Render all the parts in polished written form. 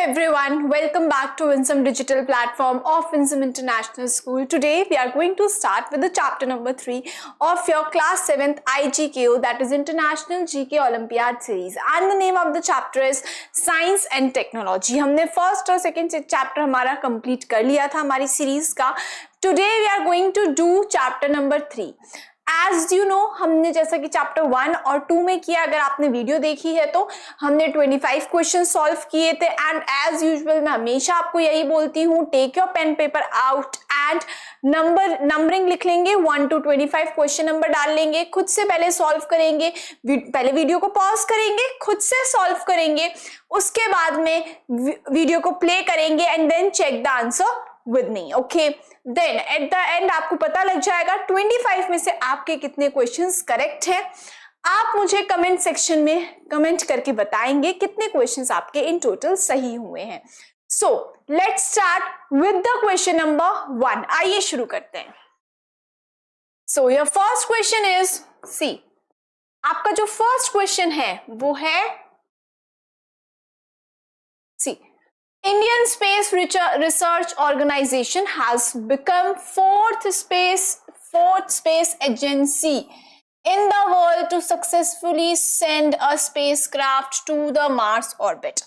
everyone, welcome back to Winsome Digital Platform of Winsome International School. Today we are going to start with the chapter number 3 of your class 7th IGKO, that is International GK Olympiad Series, and the name of the chapter is Science and Technology. हमने first और second chapter हमारा complete कर लिया था हमारी series का. Today we are going to do chapter number 3. As you know, हमने जैसा कि चैप्टर 1 और 2 में किया, अगर आपने वीडियो देखी है तो हमने 25 क्वेश्चन सॉल्व किए थे. एंड एज यूजुअल मैं हमेशा आपको यही बोलती हूँ, take your pen paper out and numbering लिख लेंगे. 1 to 25 क्वेश्चन नंबर डाल लेंगे, खुद से पहले सॉल्व करेंगे, पहले वीडियो को पॉज करेंगे, खुद से सॉल्व करेंगे, उसके बाद में वीडियो को प्ले करेंगे and then check the answer with me. Okay, then at the end आपको पता लग जाएगा 25 में से आपके कितने क्वेश्चंस करेक्ट हैं. आप मुझे कमेंट सेक्शन में कमेंट करके बताएंगे कितने क्वेश्चंस आपके इन टोटल सही हुए हैं. So let's start with the question number 1. आइए शुरू करते हैं. So your first question is C. आपका जो फर्स्ट क्वेश्चन है वो है सी. Indian Space Research Organization has become fourth space agency in the world to successfully send a spacecraft to the Mars orbit.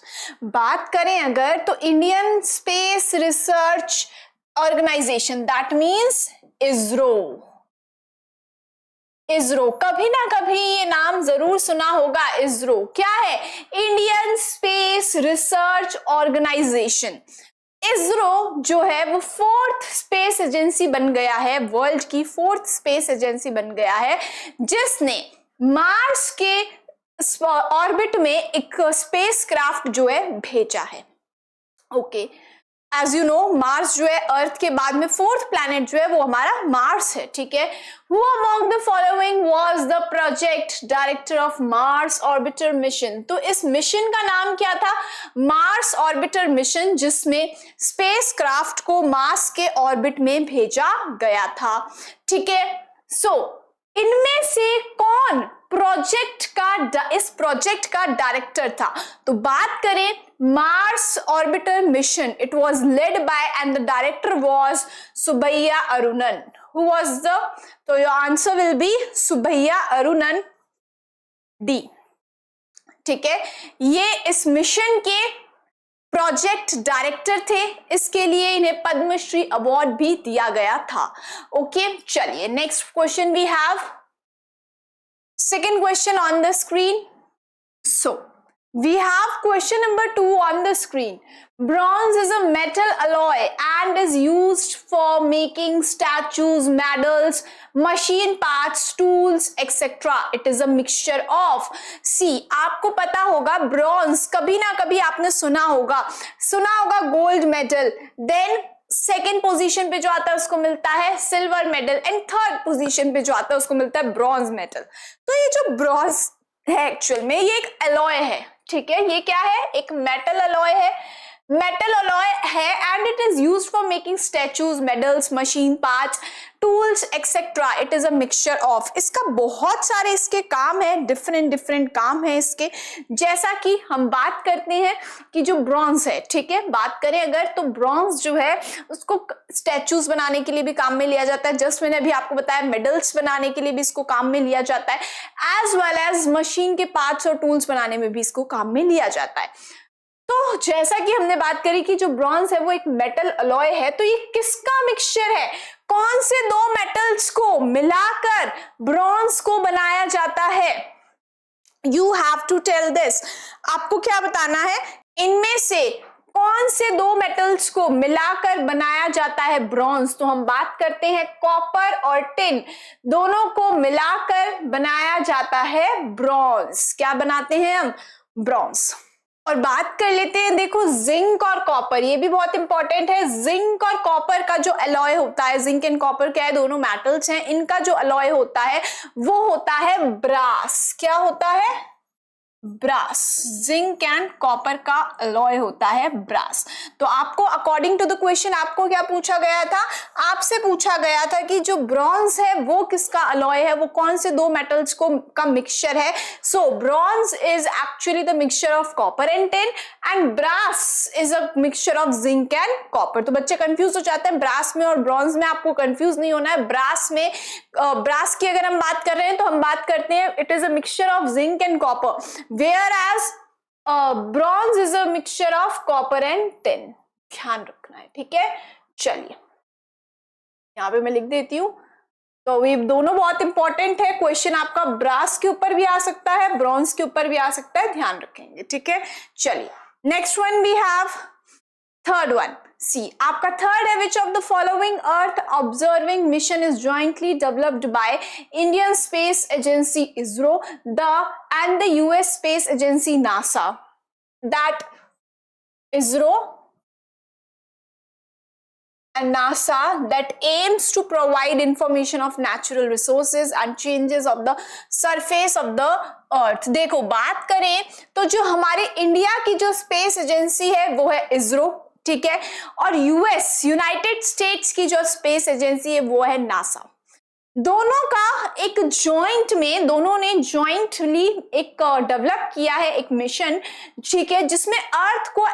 बात करें अगर तो Indian Space Research Organization, that means ISRO. ISRO, कभी ना कभी ये नाम जरूर सुना होगा. इसरो क्या है? Indian space research organisation. ISRO जो है वो फोर्थ स्पेस एजेंसी बन गया है, वर्ल्ड की फोर्थ स्पेस एजेंसी बन गया है, जिसने मार्स के ऑर्बिट में एक स्पेस क्राफ्ट जो है भेजा है. Okay, as you know Mars जो है अर्थ के बाद में फोर्थ प्लैनेट जो है वो हमारा मार्स है. ठीक है. Who among the following was the project director of Mars Orbiter Mission? तो इस मिशन का नाम क्या था? मार्स ऑर्बिटर मिशन, जिसमें स्पेस क्राफ्ट को मार्स के ऑर्बिट में भेजा गया था. ठीक है. सो इनमें से कौन इस प्रोजेक्ट का डायरेक्टर था? तो बात करें Mars orbiter mission, it was led by and the director was Subbaiah Arunan. Who was the? तो your answer will be Subbaiah Arunan, D. ठीक है. ये इस मिशन के प्रोजेक्ट डायरेक्टर थे, इसके लिए इन्हें पद्मश्री अवार्ड भी दिया गया था. ओके, चलिए next question we have. Second question on the screen. So we have question number 2 on the screen. Bronze is a metal alloy and is used for making statues, medals, machine parts, tools, etc. It is a mixture of. See, आपको पता होगा bronze, कभी ना कभी आपने सुना होगा gold medal, then second position पे जो आता है उसको मिलता है silver medal, and third position पे जो आता है उसको मिलता है ब्रॉन्ज मेडल. तो ये जो ब्रॉन्ज है एक्चुअल में ये एक अलॉय है. ठीक है. ये क्या है? एक मेटल अलॉय है. मेटल अलॉय है and it is used for making statues, medals, machine parts, tools etcetera. It is a mixture of. इसका बहुत सारे इसके काम है, डिफरेंट काम है इसके. जैसा कि हम बात करते हैं कि जो ब्रॉन्ज है, ठीक है, बात करें अगर तो ब्रॉन्ज जो है उसको स्टैचूज बनाने के लिए भी काम में लिया जाता है. जस्ट मैंने अभी आपको बताया मेडल्स बनाने के लिए भी इसको काम में लिया जाता है, एज वेल एज मशीन के पार्ट्स और टूल्स बनाने में भी इसको काम में लिया जाता है. तो जैसा कि हमने बात करी कि जो ब्रॉन्ज है वो एक मेटल अलॉय है, तो ये किसका मिक्सचर है? कौन से दो मेटल्स को मिलाकर ब्रॉन्ज को बनाया जाता है? You have to tell this. आपको क्या बताना है? इनमें से कौन से दो मेटल्स को मिलाकर बनाया जाता है ब्रॉन्ज? तो हम बात करते हैं कॉपर और टिन, दोनों को मिलाकर बनाया जाता है ब्रॉन्ज. क्या बनाते हैं हम? ब्रॉन्ज. और बात कर लेते हैं, देखो जिंक और कॉपर, ये भी बहुत इंपॉर्टेंट है. जिंक और कॉपर का जो अलॉय होता है, जिंक एंड कॉपर क्या है? दोनों मेटल्स हैं. इनका जो अलॉय होता है वो होता है ब्रास. क्या होता है? ब्रास, जिंक एंड कॉपर का अलॉय होता है ब्रास। तो आपको अकॉर्डिंग टू द क्वेश्चन आपको क्या पूछा गया था, आपसे पूछा गया था कि जो ब्रॉन्ज है वो किसका अलॉय है, वो कौन से दो मेटल्स को का मिक्सचर है। So bronze is actually the mixture of copper and tin and brass is a mixture of zinc and copper. तो बच्चे कंफ्यूज हो जाते हैं ब्रास में और ब्रॉन्ज में, आपको कंफ्यूज नहीं होना है। ब्रास में ब्रास की अगर हम बात कर रहे हैं तो हम बात करते हैं it is a mixture of zinc and copper, whereas bronze is a mixture of copper and tin। ध्यान रखना है, ठीक है। चलिए यहां पे मैं लिख देती हूं। तो ये दोनों बहुत इंपॉर्टेंट है, क्वेश्चन आपका ब्रास के ऊपर भी आ सकता है, ब्रॉन्ज के ऊपर भी आ सकता है, ध्यान रखेंगे, ठीक है। चलिए next one we have third one. See आपका थर्ड है, which of the following earth observing mission is jointly developed by Indian space agency ISRO the and the US space agency NASA. That ISRO and NASA that aims to provide information of natural resources and changes of the surface of the earth। देखो बात करें तो जो हमारे India की जो space agency है वो है इसरो, ठीक है, और यूएस यूनाइटेड स्टेट्स की जो स्पेस एजेंसी है वो है नासा। दोनों का एक जॉइंट में, दोनों ने जॉइंटली एक डेवलप किया है एक मिशन, ठीक है, जिसमें अर्थ को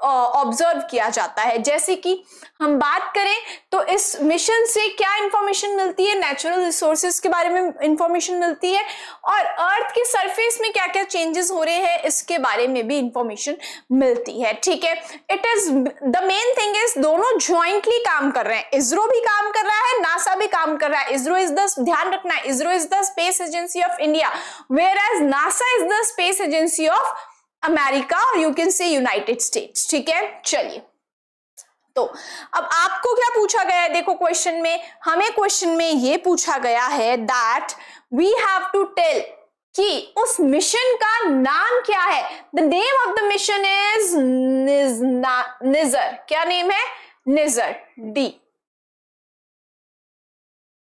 ऑब्जर्व किया जाता है। जैसे कि हम बात करें तो इस मिशन से क्या इंफॉर्मेशन मिलती है, नेचुरल रिसोर्सेज के बारे में इंफॉर्मेशन मिलती है और अर्थ के सरफेस में क्या क्या चेंजेस हो रहे हैं इसके बारे में भी इंफॉर्मेशन मिलती है, ठीक है। It is the main thing is दोनों जॉइंटली काम कर रहे हैं, इसरो भी काम कर रहा है, नासा भी काम कर रहा है। इसरो इज द, ध्यान रखना है, ISRO is the space agency of India, whereas NASA is the space agency of America और you can say United States, ठीक है। चलिए तो अब आपको क्या पूछा गया है, देखो क्वेश्चन में, हमें क्वेश्चन में ये पूछा गया है that we have to tell कि उस मिशन का नाम क्या है। The name of the mission is NISAR. क्या नेम है, निजर, डी,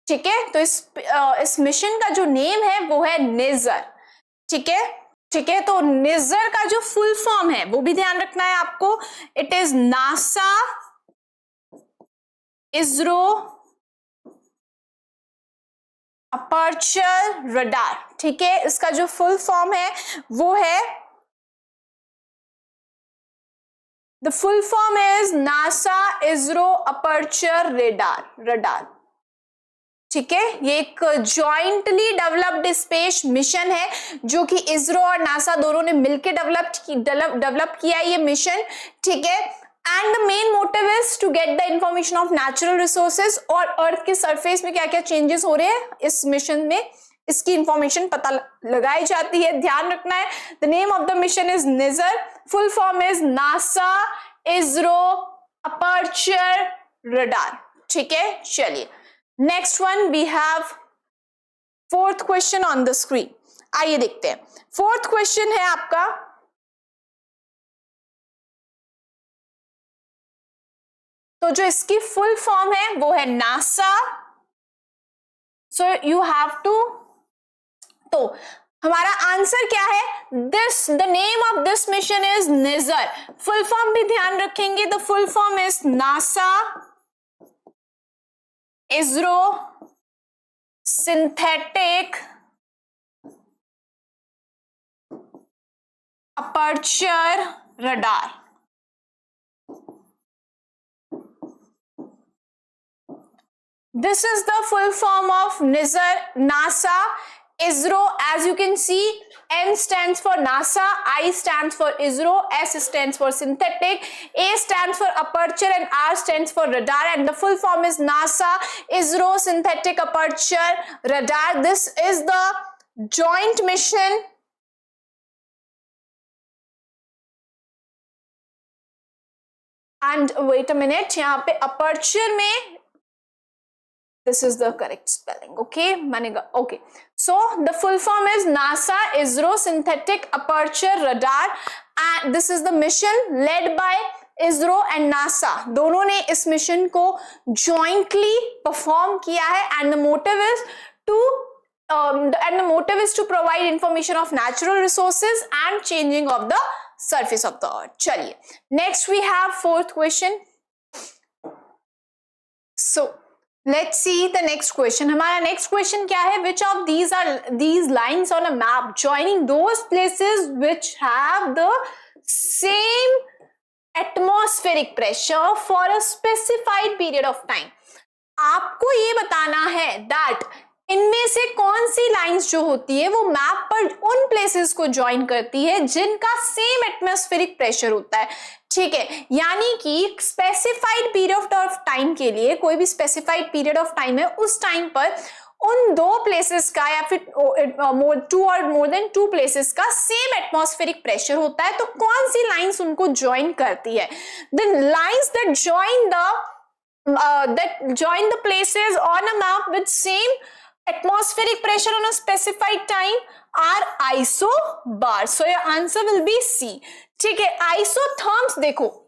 ठीक है। तो इस मिशन का जो नेम है वो है निजर, ठीक है, ठीक है। तो निजर का जो फुल फॉर्म है वो भी ध्यान रखना है आपको, it is NASA ISRO aperture radar, ठीक है। इसका जो फुल फॉर्म है वो है, the full form is NASA ISRO aperture radar, ठीक है। ये एक जॉइंटली डेवलप्ड स्पेस मिशन है जो कि इसरो और नासा दोनों ने मिलकर डेवलप किया ये मिशन, ठीक है। And the main motive is to get the information of natural resources और अर्थ के सरफेस में क्या क्या चेंजेस हो रहे हैं इस मिशन में, इसकी इंफॉर्मेशन पता लगाई जाती है, ध्यान रखना है। The name of the mission is NISAR, full form is NASA ISRO aperture radar, ठीक है। चलिए next one we have fourth question on the screen. आइए देखते हैं, फोर्थ क्वेश्चन है आपका, तो जो इसकी फुल फॉर्म है वो है NASA. So you have to, तो हमारा आंसर क्या है, this, the name of this mission is NISAR. Full form भी ध्यान रखेंगे, the full form is NASA ISRO synthetic aperture radar. This is the full form of NISR, NASA, ISRO. As you can see, N stands for NASA, I stands for ISRO, S stands for synthetic, A stands for aperture and R stands for radar, and the full form is NASA, ISRO, synthetic aperture radar. This is the joint mission and wait a minute, यहाँ पे aperture में this is the correct spelling, okay, manega, okay. So the full form is NASA ISRO synthetic aperture radar and this is the mission led by ISRO and NASA। दोनों ने इस mission को jointly perform किया है and the motive is to and the motive is to provide information of natural resources and changing of the surface of the earth. चलिए, next we have fourth question. So let's see the next question. हमारा next question क्या है? Which of these are these lines on a map joining those places which have the same atmospheric pressure for a specified period of time? आपको ये बताना है that इनमें से कौन सी लाइंस जो होती है वो मैप पर उन प्लेसेस को ज्वाइन करती है जिनका सेम एटमॉस्फेरिक प्रेशर होता है, ठीक है। यानी कि स्पेसिफाइड पीरियड ऑफ टाइम के लिए, कोई भी स्पेसिफाइड पीरियड ऑफ टाइम है, उस टाइम पर उन दो प्लेसेस का या फिर मोर देन टू प्लेसेस का सेम एटमॉस्फेरिक प्रेशर होता है, तो कौन सी लाइंस उनको ज्वाइन करती है? The lines that join the places on a map with same atmospheric pressure on a specified time are isobars. So your answer will be C. ठीक है, isotherms देखो,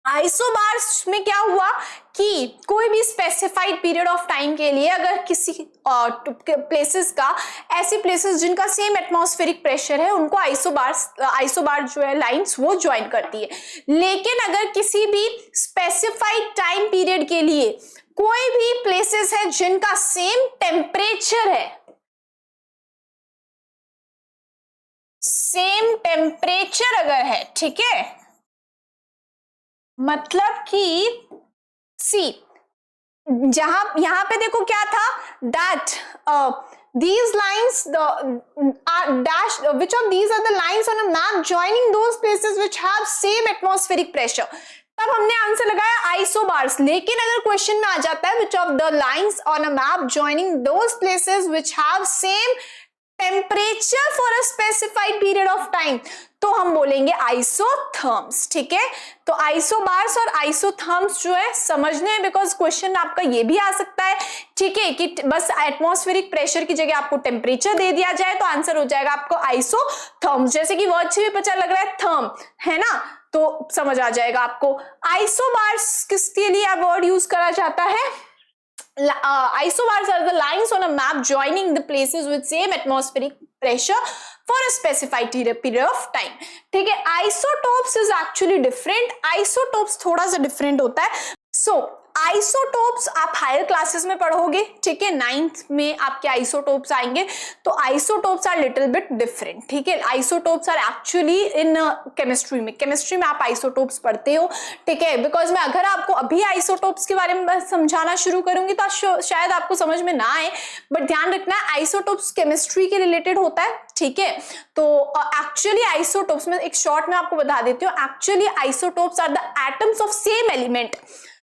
आइसोबार्स में क्या हुआ कि कोई भी स्पेसिफाइड पीरियड ऑफ टाइम के लिए अगर किसी प्लेसेस का, ऐसी प्लेसेस जिनका सेम एटमॉस्फेरिक प्रेशर है, उनको आइसोबार जो है लाइंस वो ज्वाइन करती है। लेकिन अगर किसी भी स्पेसिफाइड टाइम पीरियड के लिए कोई भी प्लेसेस है जिनका सेम टेम्परेचर है, सेम टेम्परेचर अगर है, ठीक है, मतलब कि सी यहां पे देखो क्या था, that these lines are dashed, which of these are the lines on a map joining those places which have same atmospheric pressure, तब हमने आंसर लगाया आइसोबार्स। लेकिन अगर क्वेश्चन में आ जाता है which of the lines on a map joining those places which have same temperature for a specified period of time, तो हम बोलेंगे आइसोथर्म्स, ठीक है। तो आइसोबार्स और आइसोथर्म्स जो है समझने हैं, बिकॉज क्वेश्चन आपका ये भी आ सकता है, ठीक है, कि बस एटमॉस्फेरिक प्रेशर की जगह आपको टेम्परेचर दे दिया जाए तो आंसर हो जाएगा आपको आइसोथर्म्स। जैसे कि वर्ड से भी पता लग रहा है थर्म है ना, तो समझ आ जाएगा आपको। आइसोबार्स किसके लिए वर्ड यूज करा जाता है? Isobars are the lines on a map joining the places with same atmospheric pressure for a specified period of time, ठीक है। Isotopes is actually different, isotopes थोड़ा सा different होता है। So आइसोटोप्स आप हायर क्लासेस में पढ़ोगे, ठीक है, 9th में आपके आइसोटोप्स आएंगे, तो isotopes are little bit different, ठीक है। Isotopes are actually in chemistry में आप आइसोटोप्स पढ़ते हो, ठीक है, बिकॉज मैं अगर आपको अभी आइसोटोप्स के बारे में समझाना शुरू करूंगी तो शायद आपको समझ में ना आए, बट ध्यान रखना है आइसोटोप्स केमिस्ट्री के रिलेटेड होता है, ठीक है। तो एक्चुअली आइसोटोप्स में एक शॉर्ट में आपको बता देती हूँ, actually isotopes are the atoms of same element,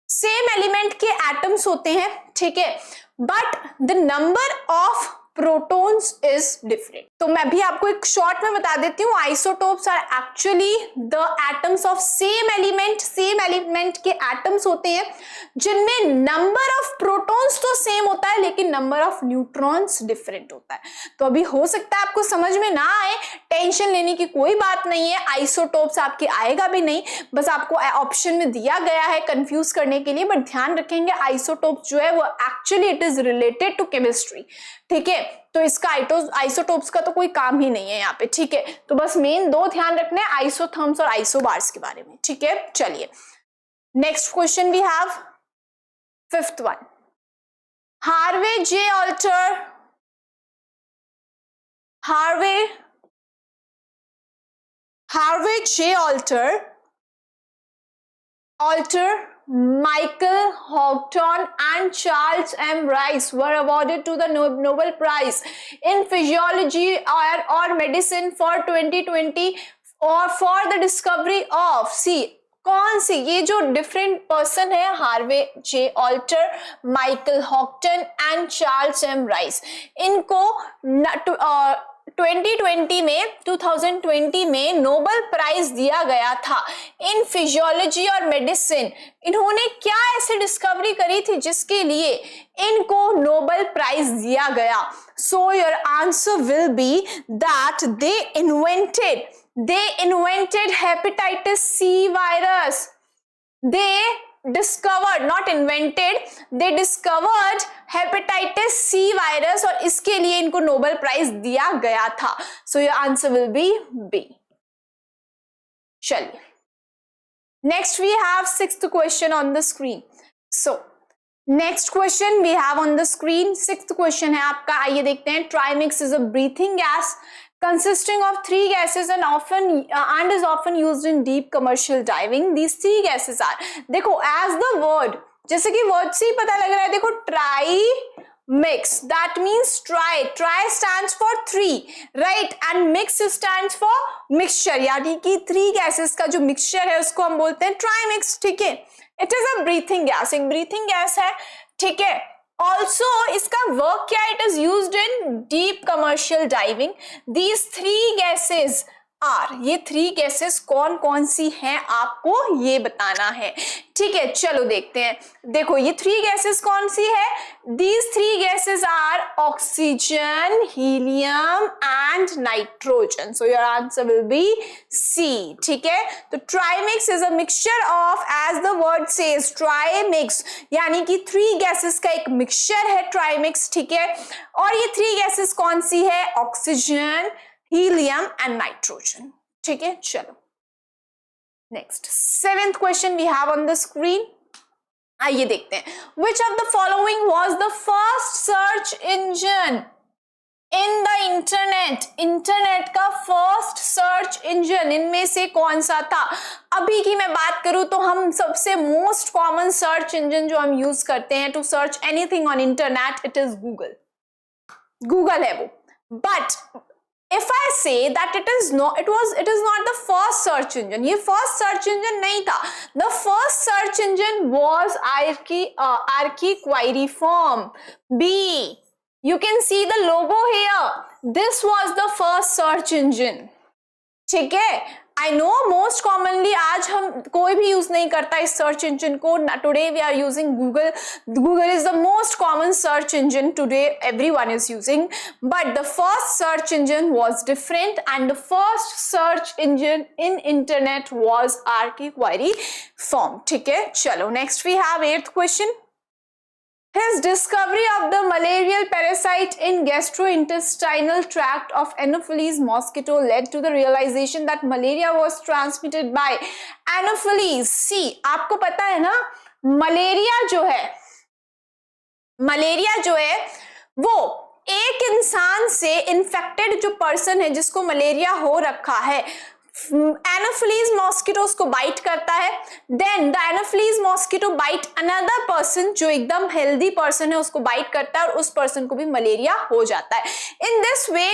same element के एटम्स होते हैं, ठीक है, but the number of protons is different. तो मैं भी आपको एक शॉर्ट में बता देती हूँ, isotopes are actually the atoms of same element के एटम्स होते हैं जिनमें नंबर ऑफ प्रोटॉन्स तो सेम होता है लेकिन नंबर ऑफ न्यूट्रॉन्स डिफरेंट होता है। तो अभी हो सकता है आपको समझ में ना आए, टेंशन लेने की कोई बात नहीं है, आइसोटोप्स आपके आएगा भी नहीं, बस आपको ऑप्शन में दिया गया है कंफ्यूज करने के लिए, बट ध्यान रखेंगे आइसोटोप्स जो है वो actually it is related to chemistry, ठीक है। तो इसका आइसोटोप्स का तो कोई काम ही नहीं है यहाँ पे, ठीक है। तो बस मेन दो ध्यान रखने हैं, आइसोथर्म्स और आइसोबार्स के बारे में, ठीक है। चलिए next question we have 5th one. Harvey J. Alter, Michael Houghton and Charles M. Rice were awarded to the Nobel Prize in Physiology or Medicine for 2020 or for the discovery of, see, कौन सी, ये जो different person है, Harvey J Alter, Michael Houghton and Charles M Rice, इनको 2020 में Nobel prize दिया गया था इन फिजियोलॉजी और मेडिसिन। इन्होंने क्या ऐसी डिस्कवरी करी थी जिसके लिए इनको नोबेल प्राइज दिया गया? So your answer will be that they invented hepatitis C virus. They discovered, not invented, they discovered hepatitis C virus और इसके लिए इनको नोबेल प्राइज दिया गया था. So your answer will be B. चलिए, next we have sixth question on the screen. So next question we have on the screen, sixth question है आपका. आइए देखते हैं. Trimix is a breathing gas consisting of three gases and is often used in deep commercial diving. These three gases are, देखो as the word, जैसे कि word से ही पता लग रहा है, देखो trimix, that means try stands for three, right, and mix stands for mixture, यानी कि three gases का जो mixture है उसको हम बोलते हैं trimix. ठीक है, it is a breathing gas, एक breathing gas है. ठीक है, ऑल्सो इसका वर्क क्या है, it is used in deep commercial diving. These three gases are, ये थ्री गैसेस कौन कौन सी हैं आपको ये बताना है. ठीक है, चलो देखते हैं. देखो ये थ्री गैसेस कौन सी है. These three gases are oxygen, helium and nitrogen. So your answer will be C. ठीक है, तो trimix is a mixture of, as the word says, trimix, यानी कि थ्री गैसेस का एक मिक्सचर है ट्राइमिक्स. ठीक है, और ये थ्री गैसेस कौन सी है, ऑक्सीजन, हीलियम एंड नाइट्रोजन. ठीक है, चलो next seventh question we have on the screen. आइए देखते हैं. Which of the following was the first search engine in the internet. Internet का फर्स्ट सर्च इंजन इनमें से कौन सा था. अभी की मैं बात करूं तो हम सबसे मोस्ट कॉमन सर्च इंजन जो हम यूज करते हैं to search anything on internet, it is Google. Google है वो. But if I say that it is not the first search engine, ये first search engine नहीं था. The first search engine was Archiquariform. B. You can see the logo here. This was the first search engine. ठीक है, I know most commonly आज हम कोई भी use नहीं करता इस सर्च इंजन को. Today we are using Google. Google is the most common search engine today, everyone is using. But the first search engine was different and the first search engine in internet was Archiquariform. ठीक है, चलो next we have eighth question. His discovery of the malarial parasite in gastrointestinal tract of Anopheles mosquito led to the realization that malaria was transmitted by Anopheles. See, आपको पता है ना, malaria जो है वो एक इंसान से इन्फेक्टेड जो पर्सन है जिसको मलेरिया हो रखा है, एनोफिलीज मॉस्किटो उसको बाइट करता है. Then the anopheles mosquito bite another person जो एकदम हेल्दी पर्सन है उसको बाइट करता है और उस पर्सन को भी मलेरिया हो जाता है. In this way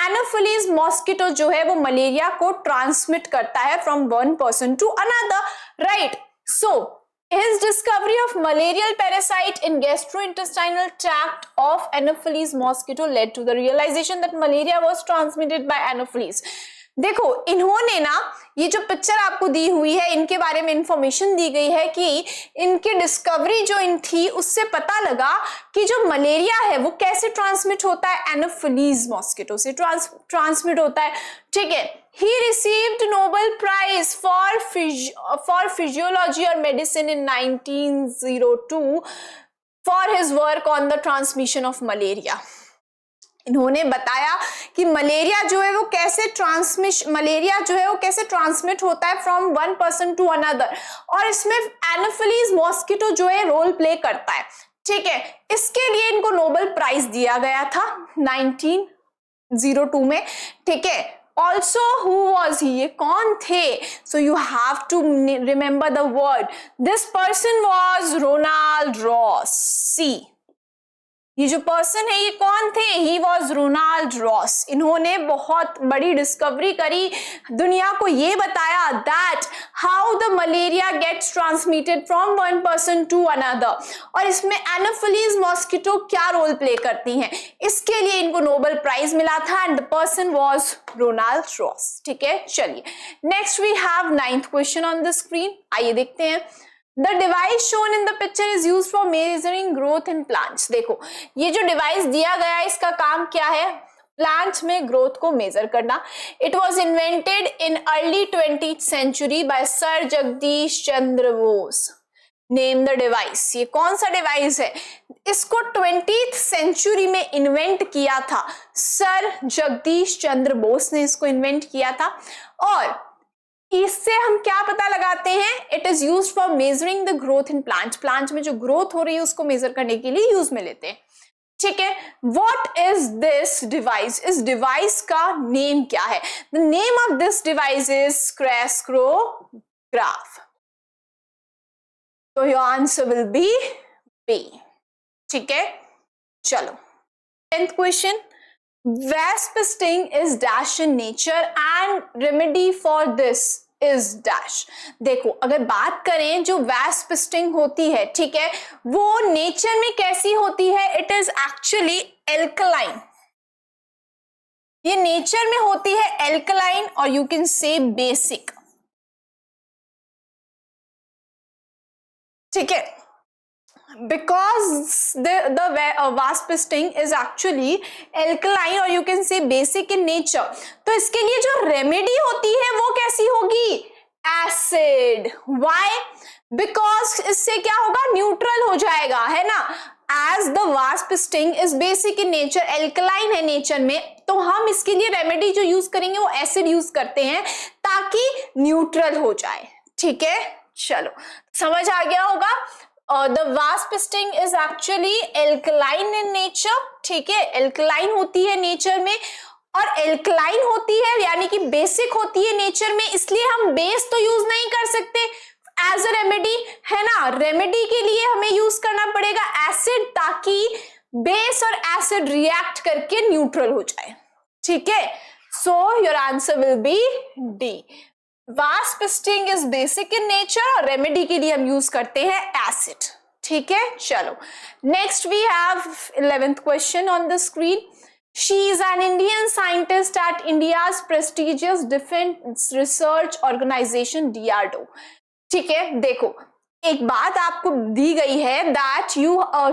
anopheles mosquito जो है वो मलेरिया को ट्रांसमिट करता है from one person to another, right. So his discovery of malarial parasite in gastrointestinal tract of Anopheles mosquito led to the realization that malaria was transmitted by Anopheles. देखो इन्होंने ना, ये जो पिक्चर आपको दी हुई है इनके बारे में इंफॉर्मेशन दी गई है कि इनकी डिस्कवरी जो इन थी उससे पता लगा कि जो मलेरिया है वो कैसे ट्रांसमिट होता है, एनोफिलीज मॉस्किटो से ट्रांसमिट होता है. ठीक है, he received Nobel Prize for physiology or medicine in 1902 for his work on the transmission of malaria. इन्होंने बताया कि मलेरिया जो है वो कैसे ट्रांसमिट होता है from one person to another, और इसमें एनोफिलीज मॉस्किटो जो है रोल प्ले करता है. ठीक है, इसके लिए इनको नोबेल प्राइज दिया गया था 1902 में. ठीक है, ऑल्सो हु वॉज ही, ये कौन थे. So you have to remember the word. This person was Ronald Ross. See, ये जो पर्सन है ये कौन थे, ही वॉज रोनाल्ड रॉस. इन्होंने बहुत बड़ी डिस्कवरी करी, दुनिया को ये बताया that how the malaria gets transmitted from one person to another, और इसमें एनोफिलीज मॉस्किटो क्या रोल प्ले करती हैं, इसके लिए इनको नोबेल प्राइज मिला था and the person was Ronald Ross. ठीक है, चलिए next we have ninth question on the screen. आइए देखते हैं. The device shown in the picture is used for measuring growth in plants. देखो ये जो डिवाइस दिया गया है इसका काम क्या है, प्लांट्स में ग्रोथ को मेजर करना. It was invented in early 20th century by sir Jagdish Chandra Bose. Name the device. ये कौन सा डिवाइस है? इसको 20th सेंचुरी में इन्वेंट किया था, सर जगदीश चंद्र बोस ने इसको इन्वेंट किया था। और इससे हम क्या पता लगाते हैं? It is used for measuring the growth in plant. Plant में जो ग्रोथ हो रही है उसको मेजर करने के लिए यूज में लेते हैं। ठीक है, व्हाट इज दिस डिवाइस? इस डिवाइस का नेम क्या है? The name of this device is crescograph. तो your answer will be B. ठीक है, चलो 10th question, wasp sting is dash in nature and remedy for this is dash। देखो अगर बात करें जो wasp sting होती है, ठीक है, वो नेचर में कैसी होती है? It is actually alkaline. ये नेचर में होती है एल्कलाइन और यू कैन से बेसिक। ठीक है, because the wasp sting is actually alkaline or you can say basic in nature, तो इसके लिए जो रेमेडी होती है वो कैसी होगी? एसिड। why? because इससे क्या होगा? न्यूट्रल हो जाएगा, है ना। as the wasp sting is basic in nature, alkaline है नेचर में, तो हम इसके लिए रेमेडी जो यूज करेंगे वो एसिड यूज करते हैं ताकि न्यूट्रल हो जाए। ठीक है, चलो समझ आ गया होगा। The wasp sting is actually alkaline in nature। ठीक है, एल्कलाइन होती है नेचर में, और एल्कलाइन होती है यानी कि बेसिक होती है नेचर में, इसलिए हम बेस तो यूज नहीं कर सकते एज अ रेमेडी, है ना। रेमेडी के लिए हमें यूज करना पड़ेगा एसिड, ताकि बेस और एसिड रिएक्ट करके न्यूट्रल हो जाए। ठीक है, सो your answer will be D. Wasp sting is basic in nature और रेमेडी के लिए हम यूज करते हैं एसिड। ठीक है, चलो next we have 11th question on the screen. She is an Indian scientist at India's prestigious defence research organisation DRDO। ठीक है, देखो एक बात आपको दी गई है दैट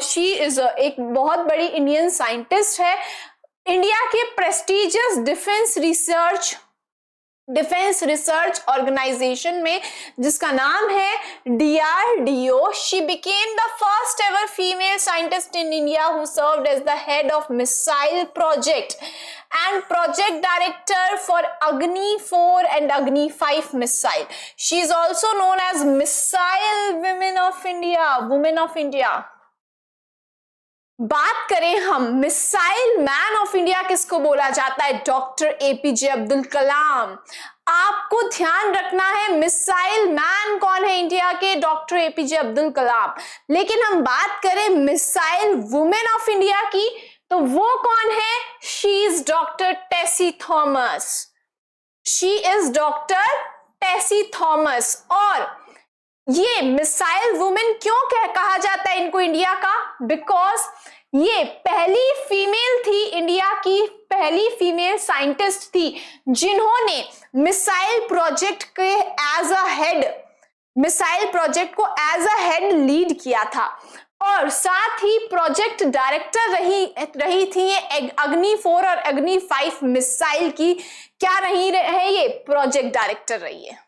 शी इज एक बहुत बड़ी इंडियन साइंटिस्ट है, इंडिया के प्रेस्टिजियस डिफेंस रिसर्च ऑर्गेनाइजेशन में, जिसका नाम है DRDO। She became the first ever female scientist in India who served as the head of missile project and project director for Agni 4 and Agni 5 missile. She is also known as Missile Women of India, Women of India। बात करें हम missile man of India किसको बोला जाता है? Doctor APJ Abdul कलाम। आपको ध्यान रखना है मिसाइल मैन कौन है इंडिया के? डॉक्टर APJ अब्दुल कलाम। लेकिन हम बात करें मिसाइल वुमेन ऑफ इंडिया की, तो वो कौन है? She is doctor Tessy Thomas. She is doctor Tessy Thomas. और ये मिसाइल वुमेन क्यों कहा जाता है इनको इंडिया का? बिकॉज ये पहली फीमेल थी, इंडिया की पहली फीमेल साइंटिस्ट थी जिन्होंने मिसाइल प्रोजेक्ट के as a head, missile project को एज अ हेड लीड किया था, और साथ ही प्रोजेक्ट डायरेक्टर रही थी ये अग्नि 4 और अग्नि 5 मिसाइल की। क्या रही है? ये प्रोजेक्ट डायरेक्टर रही है।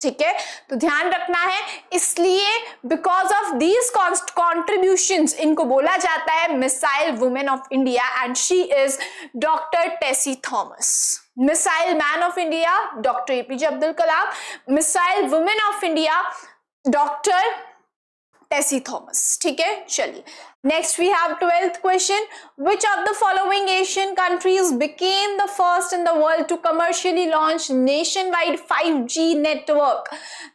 ठीक है, तो ध्यान रखना है, इसलिए बिकॉज ऑफ दीज कॉन्ट्रीब्यूशंस इनको बोला जाता है missile women of India, and she is doctor Tessy Thomas. Missile man of India doctor APJ Abdul Kalam, missile women of India doctor Tessy Thomas. ठीक है, चलिए next we have 12th question. Which of the following Asian countries became the first in the world to commercially launch nationwide 5G network?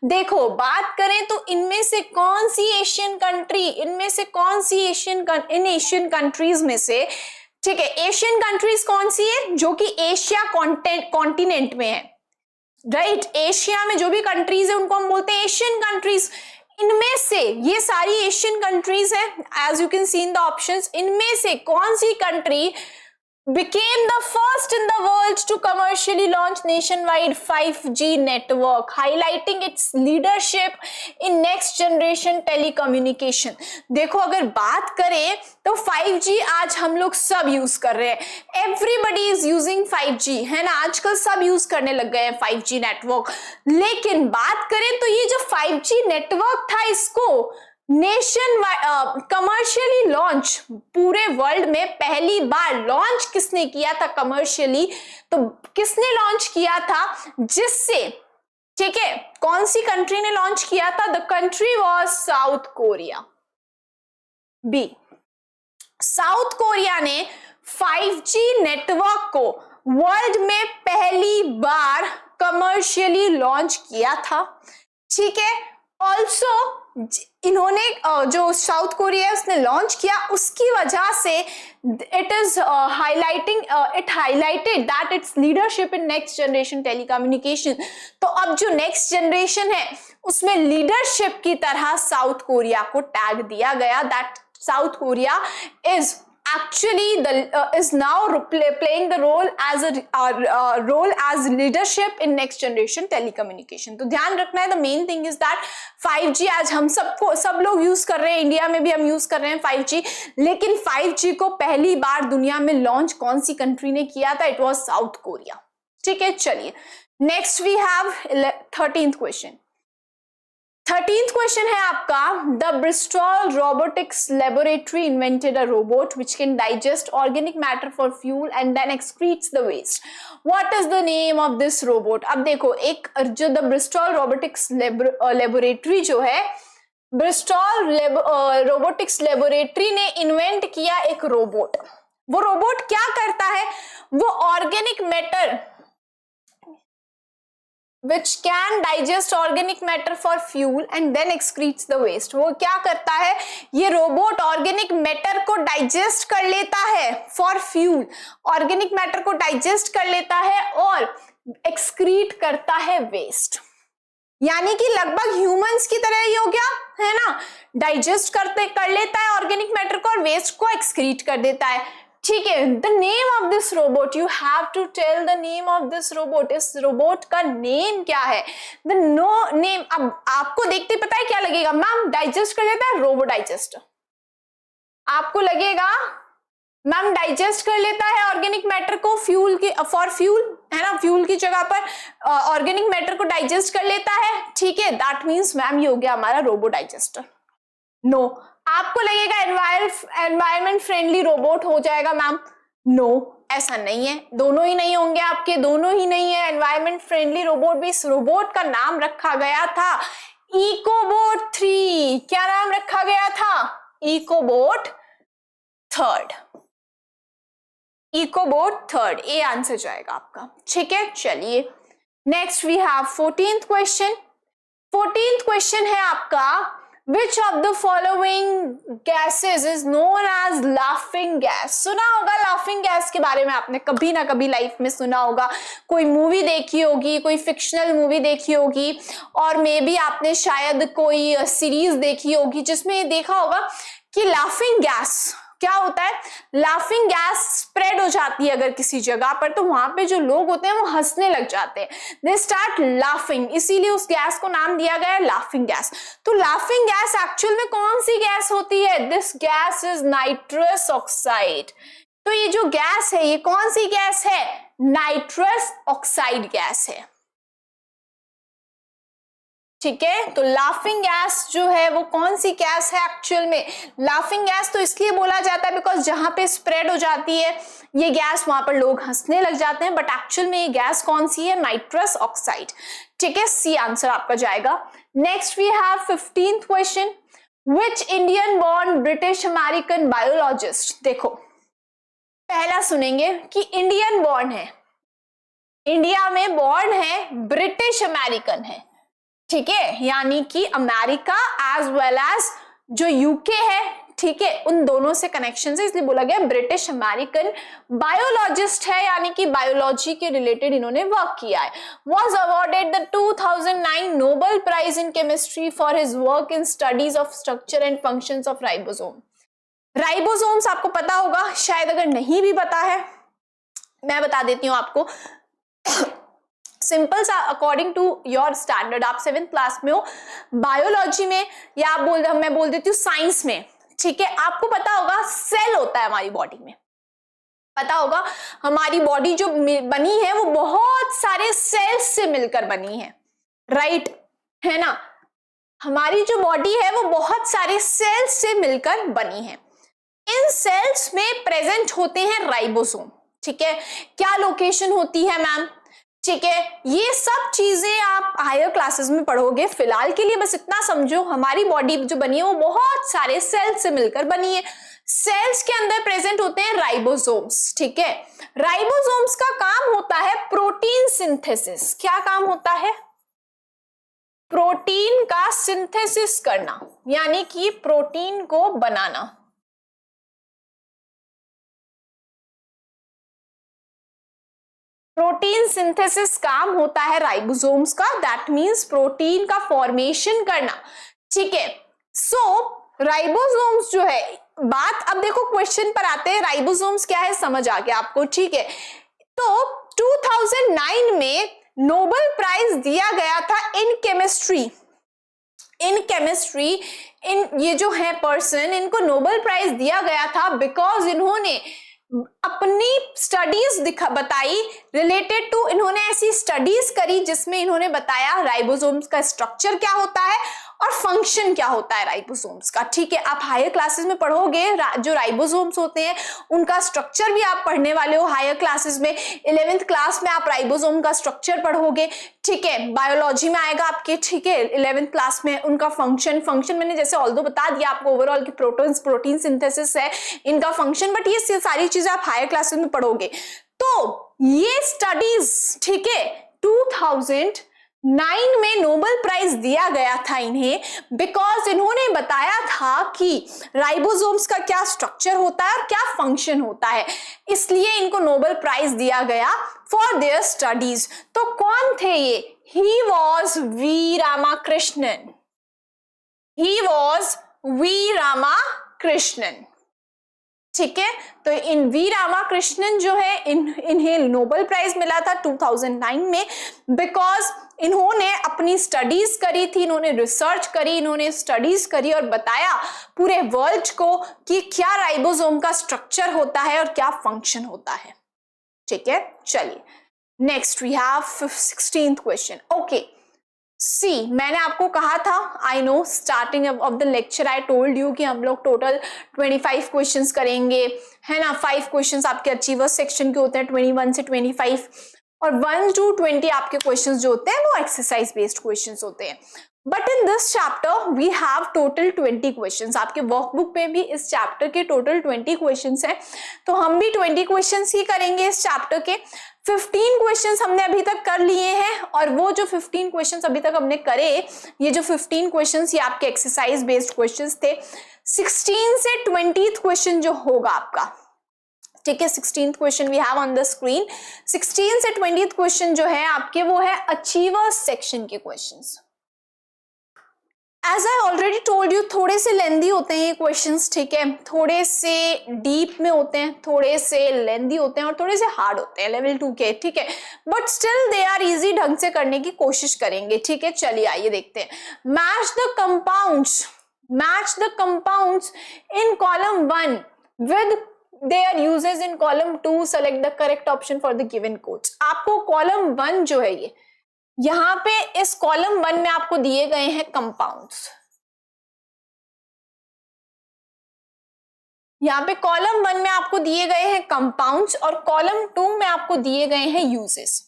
देखो बात करें तो इनमें से कौन सी एशियन कंट्री, इन एशियन कंट्रीज में से, ठीक है, एशियन कंट्रीज कौन सी है? जो कि एशिया कॉन्टिनेंट में है, राइट। एशिया में जो भी कंट्रीज है उनको हम बोलते हैं एशियन कंट्रीज। इनमें से ये सारी एशियन कंट्रीज है, as you can see in the options. इनमें से कौन सी country became the first in the world to commercially launch nationwide 5G network, highlighting its leadership in next generation telecommunication? देखो अगर बात करें तो 5G आज हम लोग सब यूज कर रहे हैं, एवरीबडी इज यूजिंग 5G, है ना। आजकल सब यूज करने लग गए हैं 5G नेटवर्क। लेकिन बात करें तो ये जो 5G नेटवर्क था, इसको नेशन कमर्शियली लॉन्च, पूरे वर्ल्ड में पहली बार लॉन्च किसने किया था कमर्शियली, तो किसने लॉन्च किया था, जिससे, ठीक है, कौन सी कंट्री ने लॉन्च किया था, the country was South Korea. B, South Korea ने 5G नेटवर्क को वर्ल्ड में पहली बार कमर्शियली लॉन्च किया था, ठीक है। ऑल्सो इन्होंने जो साउथ कोरिया है उसने लॉन्च किया, उसकी वजह से it is highlighted that it's leadership in next generation telecommunication. तो अब जो नेक्स्ट जनरेशन है उसमें लीडरशिप की तरह साउथ कोरिया को टैग दिया गया, that south Korea is actually is now playing the role as a role as leadership in next generation telecommunication। तो ध्यान रखना है, the main thing is that 5G आज हम सब लोग यूज कर रहे हैं, इंडिया में भी हम यूज कर रहे हैं 5G, लेकिन 5G को पहली बार दुनिया में लॉन्च कौन सी कंट्री ने किया था, इट वाज साउथ कोरिया, ठीक है। चलिए next we have 13th question. 13th question है आपका, the Bristol robotics laboratory invented a robot which can digest organic matter for fuel and then excretes the waste, what is the name of this robot. अब देखो, एक जो the Bristol robotics laboratory जो है, Bristol robotics laboratory ने invent किया एक robot. वो रोबोट क्या करता है, वो organic matter which can digest organic matter for fuel and then excretes the waste। वो क्या करता है, ये रोबोट ऑर्गेनिक मैटर को डाइजेस्ट कर लेता है फॉर फ्यूल, ऑर्गेनिक मैटर को डाइजेस्ट कर लेता है और एक्सक्रीट करता है वेस्ट। यानी कि लगभग ह्यूमंस की तरह ही हो गया है ना, डाइजेस्ट कर लेता है ऑर्गेनिक मैटर को और वेस्ट को एक्सक्रीट कर देता है, ठीक है। The name of this robot, you have to tell the name of this robot, इस रोबोट का नेम क्या है, द नो नेम। अब आपको देखते पता है क्या लगेगा, मैम डाइजेस्ट कर लेता है, रोबो डाइजेस्टर। आपको लगेगा मैम डाइजेस्ट कर लेता है ऑर्गेनिक मैटर को फ्यूल की, फॉर फ्यूल है ना, फ्यूल की जगह पर ऑर्गेनिक मैटर को डाइजेस्ट कर लेता है, ठीक है, दैट मीन्स मैम ये हो गया हमारा रोबो डाइजेस्टर। नो, आपको लगेगा एनवायरमेंट फ्रेंडली रोबोट हो जाएगा मैम, नो ऐसा नहीं है, दोनों ही नहीं होंगे आपके, दोनों ही नहीं है एनवायरमेंट फ्रेंडली रोबोट भी। इस रोबोट का नाम रखा गया था इकोबोट 3। क्या नाम रखा गया था, इकोबोट 3, इकोबोट 3, ए आंसर जाएगा आपका, ठीक है। चलिए next we have 14th question. 14th question है आपका, Which of the following gases is known as laughing gas? सुना होगा laughing gas के बारे में, आपने कभी ना कभी लाइफ में सुना होगा, कोई मूवी देखी होगी, कोई फिक्शनल मूवी देखी होगी, और मे बी आपने शायद कोई सीरीज देखी होगी जिसमें ये देखा होगा कि लाफिंग गैस क्या होता है, लाफिंग गैस स्प्रेड हो जाती है अगर किसी जगह पर, तो वहां पे जो लोग होते हैं वो हंसने लग जाते हैं, दे स्टार्ट लाफिंग, इसीलिए उस गैस को नाम दिया गया लाफिंग गैस। तो लाफिंग गैस एक्चुअल में कौन सी गैस होती है, this gas is nitrous oxide. तो ये जो गैस है ये कौन सी गैस है, नाइट्रस ऑक्साइड गैस है, ठीक है। तो लाफिंग गैस जो है वो कौन सी गैस है एक्चुअल में, लाफिंग गैस तो इसलिए बोला जाता है बिकॉज जहां पे स्प्रेड हो जाती है ये गैस वहां पर लोग हंसने लग जाते हैं, बट एक्चुअल में ये गैस कौन सी है, नाइट्रस ऑक्साइड, ठीक है, सी आंसर आपका जाएगा। Next we have 15th question, which Indian born British American biologist. देखो पहला सुनेंगे कि इंडियन बॉर्न है, इंडिया में बॉर्न है, ब्रिटिश अमेरिकन है, ठीक है, यानी कि अमेरिका एज वेल एज जो यूके है, ठीक है, उन दोनों से कनेक्शन है, इसलिए बोला गया ब्रिटिश अमेरिकन बायोलॉजिस्ट है, यानी कि बायोलॉजी के रिलेटेड इन्होंने वर्क किया है। Was awarded the 2009 Nobel prize in chemistry for his work in studies of structure and functions of ribosome. Ribosomes आपको पता होगा, शायद अगर नहीं भी पता है मैं बता देती हूँ आपको। सिंपल सा अकॉर्डिंग टू योर स्टैंडर्ड, आप 7th क्लास में हो, बायोलॉजी में या आप मैं बोल देती हूँ साइंस में, ठीक है, आपको पता होगा सेल होता है हमारी बॉडी में, पता होगा हमारी बॉडी जो बनी है वो बहुत सारे सेल्स से मिलकर बनी है, राइट है ना। हमारी जो बॉडी है वो बहुत सारे सेल्स से मिलकर बनी है। इन सेल्स में प्रेजेंट होते हैं राइबोसोम। ठीक है, क्या लोकेशन होती है मैम? ठीक है, ये सब चीजें आप हायर क्लासेस में पढ़ोगे। फिलहाल के लिए बस इतना समझो, हमारी बॉडी जो बनी है वो बहुत सारे सेल्स से मिलकर बनी है। सेल्स के अंदर प्रेजेंट होते हैं राइबोसोम्स। ठीक है, राइबोसोम्स का काम होता है प्रोटीन सिंथेसिस। क्या काम होता है? प्रोटीन का सिंथेसिस करना, यानी कि प्रोटीन को बनाना। प्रोटीन सिंथेसिस काम होता है राइबोसोम्स का, दैट मींस प्रोटीन का फॉर्मेशन करना। ठीक है, सो राइबोसोम्स जो है, बात अब देखो क्वेश्चन पर आते हैं, राइबोसोम्स क्या है समझ आ गया आपको। ठीक है, तो 2009 में नोबेल प्राइज दिया गया था इन केमिस्ट्री। ये जो है पर्सन, इनको नोबेल प्राइज दिया गया था बिकॉज इन्होंने अपनी स्टडीज बताई रिलेटेड टू, इन्होंने ऐसी स्टडीज करी जिसमें इन्होंने बताया राइबोसोम्स का स्ट्रक्चर क्या होता है और फंक्शन क्या होता है राइबोसोम्स का। ठीक है, आप हायर क्लासेस में पढ़ोगे जो राइबोसोम्स होते हैं उनका स्ट्रक्चर भी आप पढ़ने वाले हो हायर क्लासेस में। 11th क्लास में आप राइबोसोम का स्ट्रक्चर पढ़ोगे। ठीक है, बायोलॉजी में आएगा आपके। ठीक है, 11th क्लास में उनका फंक्शन मैंने जैसे ऑल्दो बता दिया आपको ओवरऑल की प्रोटीन सिंथेसिस है इनका फंक्शन, बट ये सारी चीजें आप हायर क्लासेस में पढ़ोगे। तो ये स्टडीज, ठीक है, 2009 में नोबेल प्राइज दिया गया था इन्हें बिकॉज इन्होंने बताया था कि राइबोसोम्स का क्या स्ट्रक्चर होता है और क्या फंक्शन होता है, इसलिए इनको नोबेल प्राइज दिया गया फॉर देयर स्टडीज। तो कौन थे ये? He was V Ramakrishnan. He was V Ramakrishnan. ठीक है, तो इन वी रामाकृष्णन जो है इन्हें नोबेल प्राइज मिला था 2009 में बिकॉज इन्होंने अपनी स्टडीज करी थी, इन्होंने रिसर्च करी, इन्होंने स्टडीज करी और बताया पूरे वर्ल्ड को कि क्या राइबोसोम का स्ट्रक्चर होता है और क्या फंक्शन होता है। ठीक है, चलिए next we have 16th question. Okay, see मैंने आपको कहा था, I know starting of the lecture I told you कि हम लोग टोटल 25 क्वेश्चंस करेंगे, है ना। 5 क्वेश्चंस आपके अचीवर्स सेक्शन के होते हैं 21 से 25 और 1 to 20 आपके क्वेश्चंस जो होते हैं वो एक्सरसाइज बेस्ड क्वेश्चंस होते हैं। But in this chapter we have total 20 questions. आपके वर्कबुक पे भी इस चैप्टर के टोटल 20 क्वेश्चंस हैं, तो हम भी 20 क्वेश्चंस ही करेंगे इस चैप्टर के। 15 क्वेश्चंस हमने अभी तक कर लिए हैं और वो जो 15 क्वेश्चंस अभी तक हमने करे, ये जो 15 क्वेश्चंस ये आपके एक्सरसाइज बेस्ड क्वेश्चंस थे। 16 से 20th क्वेश्चन जो होगा आपका, ठीक है, 16th question we have on the screen. 16 से 20th क्वेश्चन जो है आपके वो है अचीवर्स सेक्शन के क्वेश्चंस। As I already told you थोड़े से लेंदी होते हैं ये क्वेश्चंस। ठीक है, थोड़े से डीप में होते हैं, थोड़े से लेंदी होते हैं और थोड़े से हार्ड होते हैं लेवल 2 के। ठीक है, but still they are easy ढंग से करने की कोशिश करेंगे। ठीक है, चलिए आइए देखते हैं। Match the compounds in column 1 with their uses in column 2, select the correct option for the given codes. आपको कॉलम 1 जो है ये यहां पे इस कॉलम 1 में आपको दिए गए हैं कंपाउंड्स। यहाँ पे कॉलम 1 में आपको दिए गए हैं कंपाउंड्स और कॉलम 2 में आपको दिए गए हैं यूजेस।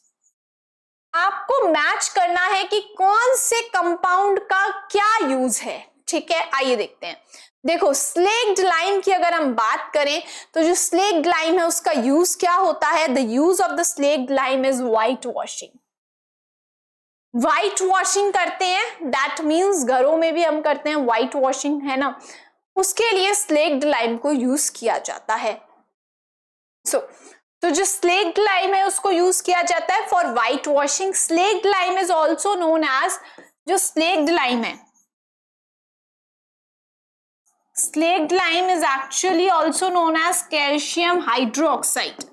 आपको मैच करना है कि कौन से कंपाउंड का क्या यूज है। ठीक है, आइए देखते हैं। देखो, स्लेक्ड लाइम की अगर हम बात करें तो जो स्लेक्ड लाइम है उसका यूज क्या होता है? The use of the slaked lime is white washing. White washing करते हैं, दैट मीन्स घरों में भी हम करते हैं व्हाइट वॉशिंग, है ना, उसके लिए स्लेक्ड लाइम को यूज किया जाता है। तो जो स्लेक्ड लाइम है उसको यूज किया जाता है for white washing. Slaked lime is also known as, जो स्लेक्ड लाइम है, slaked lime is actually also known as calcium hydroxide.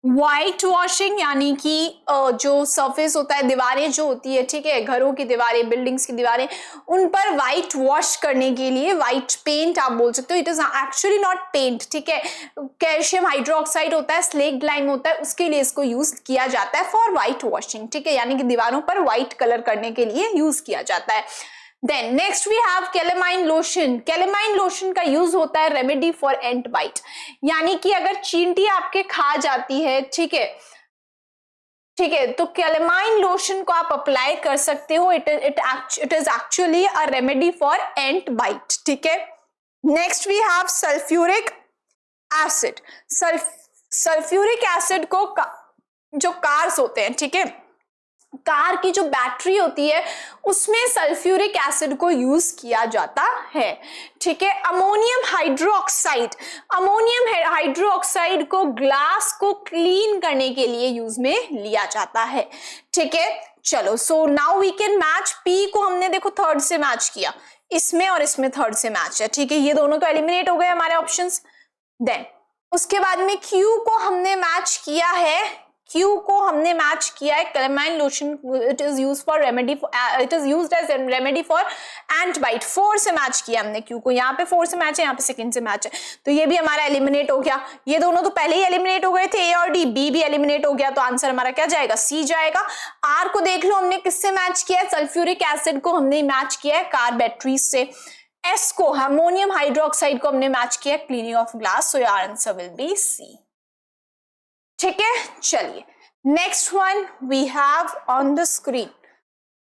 White washing यानी कि जो सरफेस होता है, दीवारें जो होती है, ठीक है, घरों की दीवारें, बिल्डिंग्स की दीवारें, उन पर व्हाइट वॉश करने के लिए व्हाइट पेंट आप बोल सकते हो। It is actually not paint, ठीक है, कैल्शियम हाइड्रोक्साइड होता है, स्लेक्ट लाइम होता है, उसके लिए इसको यूज किया जाता है फॉर व्हाइट वॉशिंग, ठीक है, यानी कि दीवारों पर व्हाइट कलर करने के लिए यूज किया जाता है। Then next we have calamine lotion. Calamine lotion का यूज होता है रेमेडी फॉर एंट बाइट, यानी कि अगर चींटी आपके खा जाती है, ठीक है, ठीक है, तो कैलेमाइन लोशन को आप अप्लाई कर सकते हो। It is actually a remedy for ant bite, ठीक है। Next we have sulphuric acid. Sulphuric acid को जो कार्स होते हैं, ठीक है, कार की जो बैटरी होती है उसमें सल्फ्यूरिक एसिड को यूज किया जाता है, ठीक है। अमोनियम हाइड्रोक्साइड, अमोनियम हाइड्रोक्साइड को ग्लास को क्लीन करने के लिए यूज में लिया जाता है, ठीक है। चलो, so now we can match. P को हमने देखो थर्ड से मैच किया, इसमें और इसमें थर्ड से मैच है, ठीक है, ये दोनों तो एलिमिनेट हो गए हमारे ऑप्शंस। देन उसके बाद में क्यू को हमने मैच किया है, क्यू को हमने मैच किया है calamine lotion. It is use for remedy, it is used as remedy for ant bite. 4 से मैच किया हमने क्यू को, यहाँ पे 4 से मैच है, यहाँ पे सेकंड से मैच है, तो ये भी हमारा एलिमिनेट हो गया। ये दोनों तो पहले ही एलिमिनेट हो गए थे, ए और डी, बी भी एलिमिनेट हो गया, तो आंसर हमारा क्या जाएगा, सी जाएगा। आर को देख लो हमने किससे मैच किया है, सल्फ्यूरिक एसिड को हमने मैच किया है कार बैटरी से। एस को अमोनियम हाइड्रोक्साइड को हमने मैच किया cleaning of glass, so your answer will be C, ठीक है। चलिए next one we have on the screen.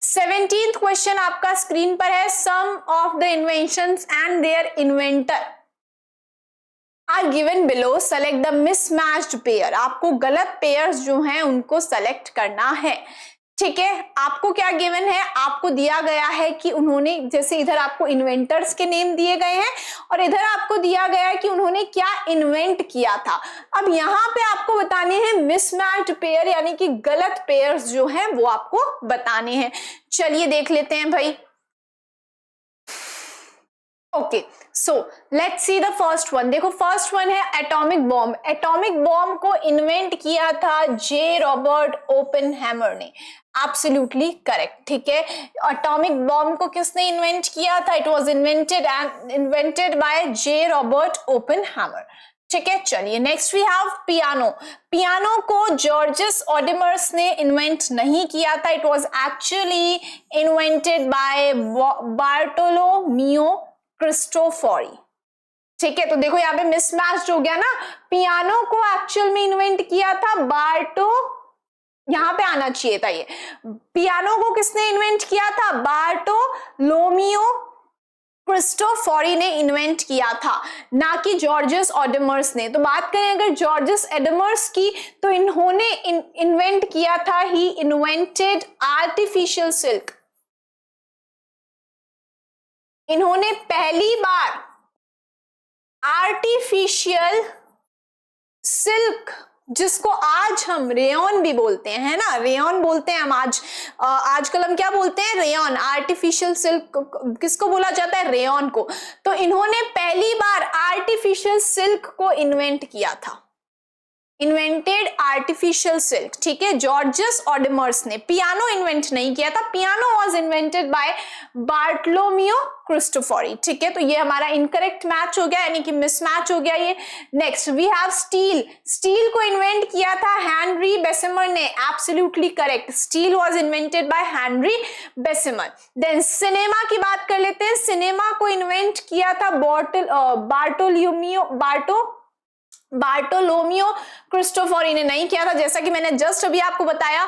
17th question आपका स्क्रीन पर है। Some of the inventions and their inventor are given below, select the mismatched pair. आपको गलत pairs जो हैं उनको सेलेक्ट करना है, ठीक है। आपको क्या गिवन है, आपको दिया गया है कि उन्होंने, जैसे इधर आपको इन्वेंटर्स के नेम दिए गए हैं और इधर आपको दिया गया है कि उन्होंने क्या इन्वेंट किया था। अब यहाँ पे आपको बताने हैं मिसमैच्ड पेयर, यानी कि गलत पेयर्स जो हैं वो आपको बताने हैं। चलिए देख लेते हैं भाई। Okay, so let's see the first one. देखो फर्स्ट वन है एटॉमिक बॉम्ब। एटॉमिक बॉम्ब को इन्वेंट किया था जे रॉबर्ट ओपेनहैमर ने। एब्सोल्युटली करेक्ट, ठीक है। एटॉमिक बॉम्ब को किसने इन्वेंट किया था, it was invented by J Robert Oppenheimer, ठीक है। चलिए next we have piano. Piano को जॉर्जस ऑडिमर्स ने इन्वेंट नहीं किया था, it was actually invented by Bartolomeo Cristofori, ठीक है। तो देखो यहाँ पे मिसमैच हो गया ना, पियानो को एक्चुअल में इन्वेंट किया था यहाँ पे आना चाहिए था, ये पियानो को किसने इन्वेंट किया था, बार्टोलोमियो क्रिस्टोफोरी ने इन्वेंट किया था, ना कि जॉर्जस ऑडिमर्स ने। तो बात करें अगर जॉर्जस ऑडिमर्स की, तो इन्होंने इन्वेंट किया था, ही इन्वेंटेड आर्टिफिशियल सिल्क। इन्होंने पहली बार आर्टिफिशियल सिल्क, जिसको आज हम रेयन भी बोलते हैं, है ना, रेयन बोलते हैं हम आजकल हम क्या बोलते हैं, रेयन। आर्टिफिशियल सिल्क किसको बोला जाता है, रेयन को। तो इन्होंने पहली बार आर्टिफिशियल सिल्क को इन्वेंट किया था, इन्वेंटेड आर्टिफिशियल सिल्क, ठीक है, जॉर्जस ऑडिमर्स ने। पियानो इन्वेंट नहीं किया था, piano was invented by Bartolomeo Cristofori, ठीक है। तो ये हमारा इनकरेक्ट मैच हो गया, यानी कि मिसमैच हो गया ये। Next we have steel. Steel को इन्वेंट किया था हेनरी बेसेमर ने, absolutely correct, steel was invented by Henry Bessemer. Then cinema की बात कर लेते हैं। सिनेमा को इन्वेंट किया था बार्टोलोमियो क्रिस्टोफोरी ने नहीं किया था, जैसा कि मैंने जस्ट अभी आपको बताया,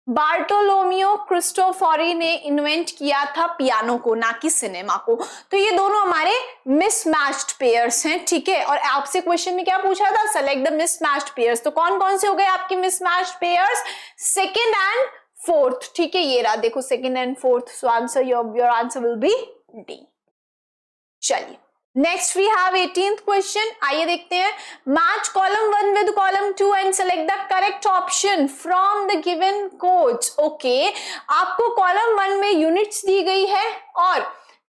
बार्टोलोमियो क्रिस्टोफोरी ने इन्वेंट किया था पियानो को, ना कि सिनेमा को। तो ये दोनों हमारे मिसमैच्ड पेयर्स हैं, ठीक है। और आपसे क्वेश्चन में क्या पूछा था, सेलेक्ट द मिसमैच्ड पेयर्स। तो कौन कौन से हो गए आपके mismatched pairs, second and fourth, ठीक है। ये रहा देखो second and fourth, so answer your answer will be D. चलिए next we have 18th question. आइए देखते हैं। Match column 1 with column 2 and select the correct option from the given codes. Okay, आपको कॉलम 1 में यूनिट्स दी गई है और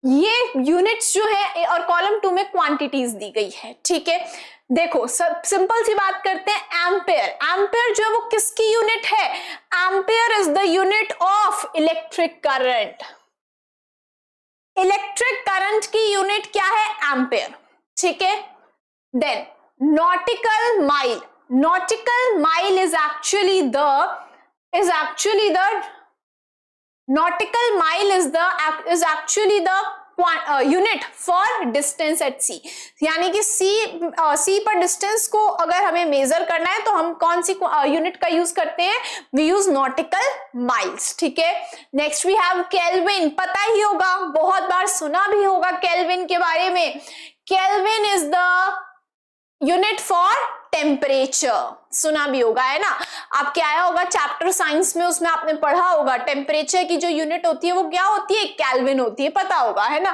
ये यूनिट्स जो है और कॉलम 2 में क्वांटिटीज दी गई है, ठीक है। देखो सब सिंपल सी बात करते हैं, एम्पेयर, एम्पेयर जो है वो किसकी यूनिट है? Ampere is the unit of electric current. Electric current की यूनिट क्या है? एम्पेयर, ठीक है। Then nautical mile, nautical mile is actually the nautical mile is actually the unit for distance at sea, यानी कि सी पर डिस्टेंस को अगर हमें मेजर करना है तो हम कौन सी यूनिट का यूज करते हैं? वी यूज नॉटिकल माइल्स, ठीक है। नेक्स्ट वी हैव केल्विन, पता ही होगा, बहुत बार सुना भी होगा केल्विन के बारे में। Kelvin is the unit for temperature, सुना भी होगा, है ना। आपके आया होगा चैप्टर साइंस में, उसमें आपने पढ़ा होगा टेम्परेचर की जो यूनिट होती है वो क्या होती है? केल्विन होती है, पता होगा, है ना।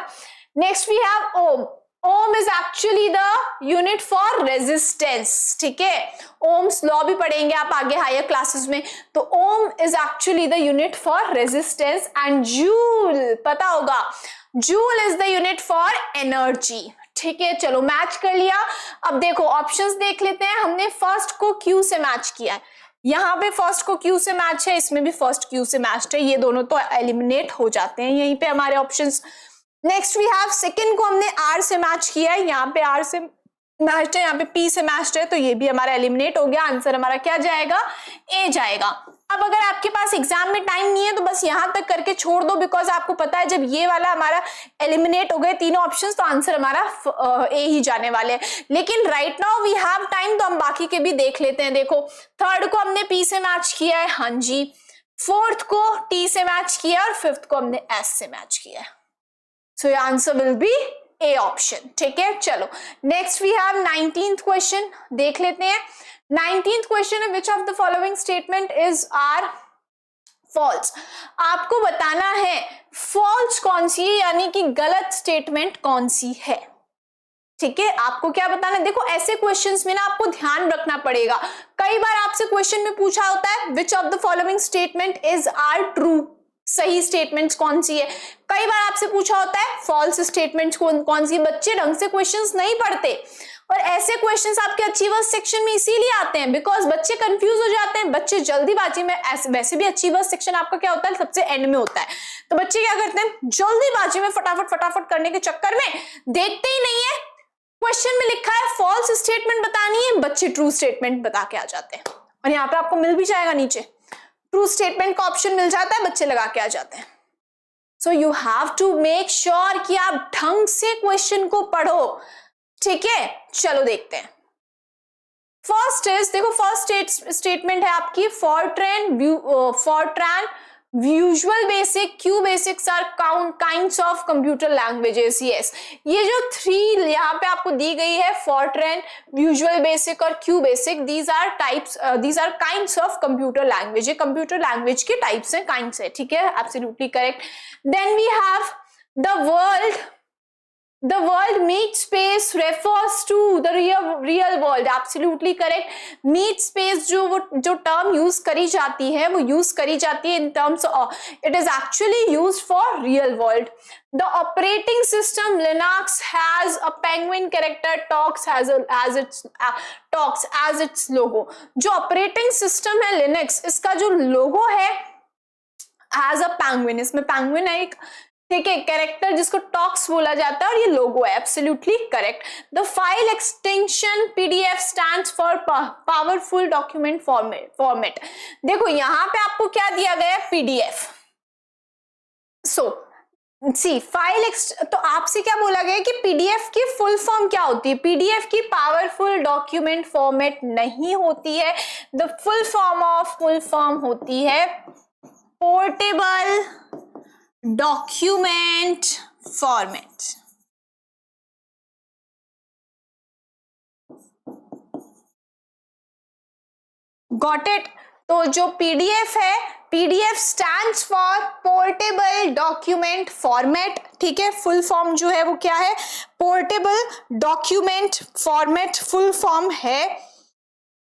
Next we have ohm, ohm is actually the unit for resistance, ठीक है। ओम्स लॉ भी पढ़ेंगे आप आगे हायर क्लासेस में, तो ohm is actually the unit for resistance. And joule, पता होगा, joule is the unit for energy, ठीक है। चलो मैच कर लिया। अब देखो ऑप्शंस देख लेते हैं। हमने फर्स्ट को क्यू से मैच किया है, यहाँ पे फर्स्ट को क्यू से मैच है, इसमें भी फर्स्ट क्यू से मैच है, ये दोनों तो एलिमिनेट हो जाते हैं यहीं पे हमारे options. Next we have second को हमने आर से मैच किया है, यहाँ पे आर से मैच है, यहाँ पे पी से मैच है, तो ये भी हमारा एलिमिनेट हो गया। आंसर हमारा क्या जाएगा? ए जाएगा। अब अगर आपके पास एग्जाम में टाइम नहीं है तो बस यहां तक करके छोड़ दो, बिकॉज आपको पता है जब ये वाला हमारा एलिमिनेट हो गए तीनों ऑप्शंस तो आंसर हमारा ए ही जाने वाले हैं। लेकिन right now we have time, तो हम बाकी के भी देख लेते हैं। देखो थर्ड को हमने पी से मैच किया है, हाँ जी। फोर्थ को टी से मैच किया और फिफ्थ को हमने एस से मैच किया है। सो your answer will B A option, ठीक है। चलो next we have 19th question, देख लेते हैं। 19th क्वेश्चन है, which of the following statement is are false. आपको बताना है फॉल्स कौन सी है, यानी कि गलत स्टेटमेंट कौन सी है, ठीक है। आपको क्या बताना है? देखो ऐसे क्वेश्चंस में ना आपको ध्यान रखना पड़ेगा। कई बार आपसे क्वेश्चन में पूछा होता है which of the following statement is are true, सही स्टेटमेंट्स कौन सी है। कई बार आपसे पूछा होता है फॉल्स स्टेटमेंट्स कौन सी। बच्चे ढंग से क्वेश्चंस नहीं पढ़ते और ऐसे क्वेश्चंस आपके अचीवर्स सेक्शन में इसीलिए आते हैं बिकॉज बच्चे कंफ्यूज हो जाते हैं, बच्चे जल्दीबाजी में, वैसे भी अचीवर्स सेक्शन आपका क्या होता है? सबसे एंड में होता है। तो बच्चे क्या करते हैं? जल्दीबाजी में फटाफट करने के चक्कर में देखते ही नहीं है क्वेश्चन में लिखा है फॉल्स स्टेटमेंट बतानी है, बच्चे ट्रू स्टेटमेंट बता के आ जाते हैं। और यहाँ पे आपको मिल भी जाएगा नीचे, ट्रू स्टेटमेंट का ऑप्शन मिल जाता है, बच्चे लगा के आ जाते हैं। So you have to make sure कि आप ढंग से क्वेश्चन को पढ़ो, ठीक है। चलो देखते हैं। फर्स्ट इज, देखो फर्स्ट स्टेटमेंट है आपकी Fortran Visual Basic Q Basics are kinds of computer languages. Yes, ये जो थ्री यहाँ पे आपको दी गई है फॉरट्रैन, विजुअल बेसिक और Q Basic, these are kinds of computer language. ये कंप्यूटर लैंग्वेज के टाइप्स हैं, काइंड्स है, ठीक है, absolutely correct. Then we have the world meat space refers to the real world, absolutely correct। meat space जो term use करी जाती है वो use करी जाती है in terms of, it is actually used for real world। the operating system Linux has a penguin character talks as its logo। जो operating system है Linux, इसका जो logo है as a penguin, इसमें penguin है एक, ठीक है, कैरेक्टर जिसको टॉक्स बोला जाता है और ये लोगो है, absolutely correct. The file extension PDF stands for powerful document format. देखो यहाँ पे आपको क्या दिया गया है? पीडीएफ। सो सी फाइल तो आपसे क्या बोला गया है कि पीडीएफ की फुल फॉर्म क्या होती है? पीडीएफ की पावरफुल डॉक्यूमेंट फॉर्मेट नहीं होती है। द फुल फॉर्म होती है portable document format. Got it? तो जो पीडीएफ है, PDF stands for portable document format, ठीक है। फुल फॉर्म जो है वो क्या है? Portable document format full form है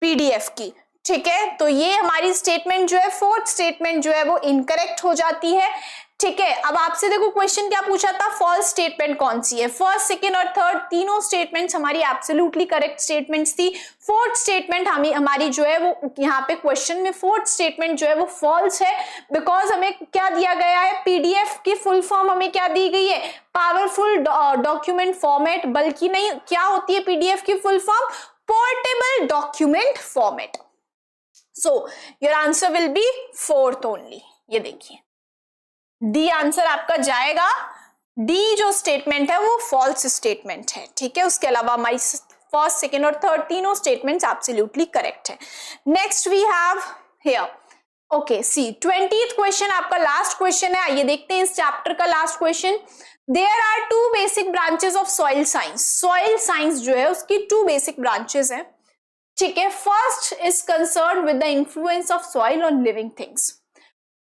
पीडीएफ की, ठीक है। तो ये हमारी स्टेटमेंट जो है, फोर्थ स्टेटमेंट जो है वो इनकरेक्ट हो जाती है। ठीक है, अब आपसे देखो क्वेश्चन क्या पूछा था, फॉल्स स्टेटमेंट कौन सी है। फर्स्ट, सेकंड और थर्ड तीनों स्टेटमेंट्स हमारी एब्सोल्युटली करेक्ट स्टेटमेंट्स थी। फोर्थ स्टेटमेंट हमारी जो है वो यहाँ पे क्वेश्चन में फोर्थ स्टेटमेंट जो है वो फॉल्स है, बिकॉज हमें क्या दिया गया है, पीडीएफ की फुल फॉर्म हमें क्या दी गई है, पावरफुल डॉक्यूमेंट फॉर्मेट, बल्कि नहीं, क्या होती है पीडीएफ की full form, portable document format. So your answer will B fourth only. ये देखिए डी आंसर आपका जाएगा, डी जो स्टेटमेंट है वो फॉल्स स्टेटमेंट है। ठीक है, उसके अलावा हमारी फर्स्ट, सेकेंड और थर्ड तीनों स्टेटमेंट्स एब्सोल्युटली करेक्ट है। Next we have here, okay see 20th question आपका लास्ट क्वेश्चन है। आइए देखते हैं इस चैप्टर का last question. There are two basic branches of soil science. Soil science जो है उसकी टू बेसिक ब्रांचेस हैं। ठीक है, first is concern with the influence of soil on living things,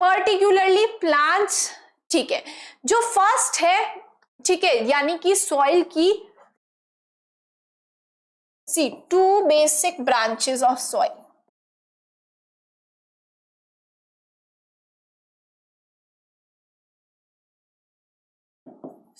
particularly plants. ठीक है, जो फर्स्ट है, ठीक है, यानी कि सॉइल की see two basic branches of soil,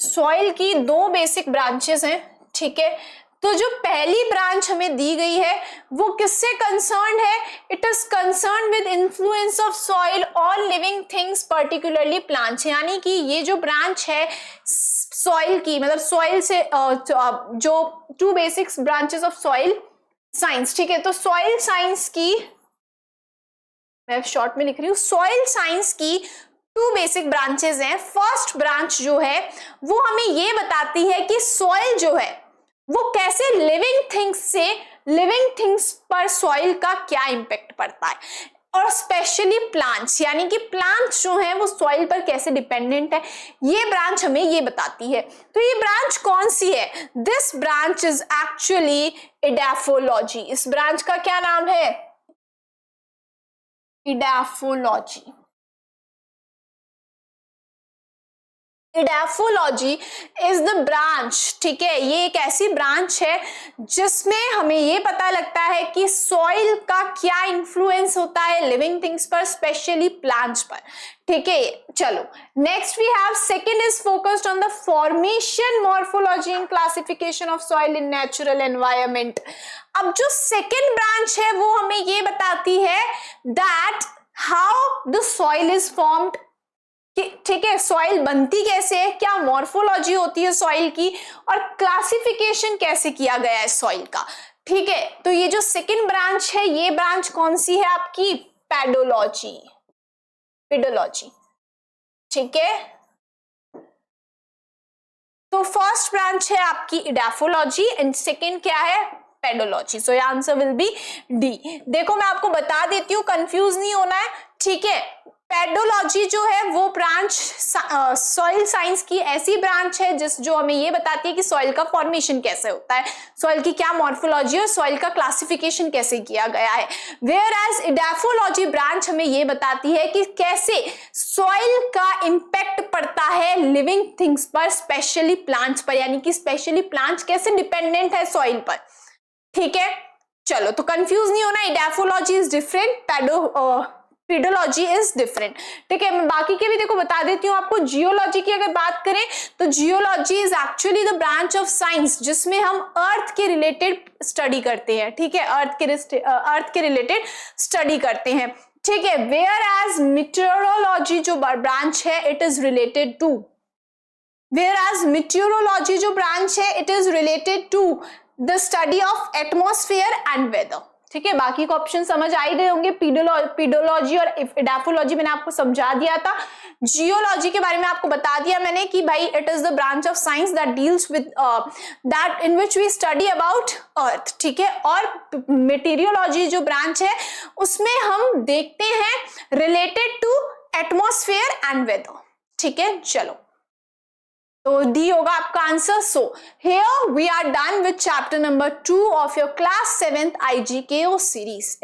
soil की दो बेसिक ब्रांचेस हैं। ठीक है, तो जो पहली ब्रांच हमें दी गई है वो किससे कंसर्न है, it is concern with influence of soil on living things, particularly plants. यानी कि ये जो ब्रांच है सॉइल की, मतलब सॉइल से जो two basic branches of soil science. ठीक है, तो सॉइल साइंस की, मैं शॉर्ट में लिख रही हूँ, सॉइल साइंस की टू बेसिक ब्रांचेस हैं। फर्स्ट ब्रांच जो है वो हमें ये बताती है कि सॉइल जो है वो कैसे लिविंग थिंग्स से, लिविंग थिंग्स पर सॉइल का क्या इंपैक्ट पड़ता है, और स्पेशली प्लांट्स, यानी कि प्लांट्स जो हैं वो सॉइल पर कैसे डिपेंडेंट है, ये ब्रांच हमें ये बताती है। तो ये ब्रांच कौन सी है, this branch is actually edaphology. इस ब्रांच का क्या नाम है, edaphology. Edaphology is the branch, ठीक है, ये एक ऐसी ब्रांच है जिसमें हमें ये पता लगता है कि सॉइल का क्या इन्फ्लुएंस होता है लिविंग थिंग्स पर, स्पेशली प्लांट्स पर। ठीक है, चलो next we have second is focused on the formation, morphology and classification of soil in natural environment. अब जो सेकंड ब्रांच है वो हमें ये बताती है that how the soil is formed. ठीक है, सॉइल बनती कैसे है, क्या मॉर्फोलॉजी होती है सॉइल की, और क्लासिफिकेशन कैसे किया गया है सॉइल का। ठीक है, तो ये जो सेकंड ब्रांच है ये ब्रांच कौन सी है आपकी, पेडोलॉजी, पेडोलॉजी। ठीक है, तो फर्स्ट ब्रांच है आपकी एडाफोलॉजी एंड सेकंड क्या है, pedology. So your answer will be D. देखो मैं आपको बता देती हूँ, कंफ्यूज नहीं होना है। ठीक है, पेडोलॉजी जो है वो ब्रांच सॉइल साइंस की ऐसी ब्रांच है जो हमें ये बताती है कि सॉइल का फॉर्मेशन कैसे होता है, सॉइल की क्या मॉर्फोलॉजी और सॉइल का क्लासिफिकेशन कैसे किया गया है। वेयर एज एडाफोलॉजी ब्रांच हमें ये बताती है कि कैसे सॉइल का इंपैक्ट पड़ता है लिविंग थिंग्स पर, स्पेशली प्लांट्स पर, यानी कि स्पेशली प्लांट्स कैसे डिपेंडेंट है सॉइल पर। ठीक है, चलो तो कंफ्यूज नहीं होना, edaphology is different, pedology is different. ठीक है, मैं बाकी के भी देखो बता देती हूँ आपको। जियोलॉजी की अगर बात करें तो geology is actually the branch of science जिसमें हम अर्थ के रिलेटेड स्टडी करते हैं। ठीक है, अर्थ के रिलेटेड स्टडी करते हैं। ठीक है, वेयर एज मीटेरोलॉजी जो ब्रांच है it is related to, whereas meteorology जो ब्रांच है it is related to the study of atmosphere and weather. ठीक है, बाकी के ऑप्शन समझ आ ही गए होंगे। पेडोलॉजी और एडाफोलॉजी मैंने आपको समझा दिया था। जियोलॉजी के बारे में आपको बता दिया मैंने कि भाई it is the branch of science that deals with that in which we study about earth. ठीक है, और मेटीरियोलॉजी जो ब्रांच है उसमें हम देखते हैं related to atmosphere and weather. ठीक है, चलो तो डी होगा आपका answer. So here we are done with chapter number 2 of your class 7th IGKO series.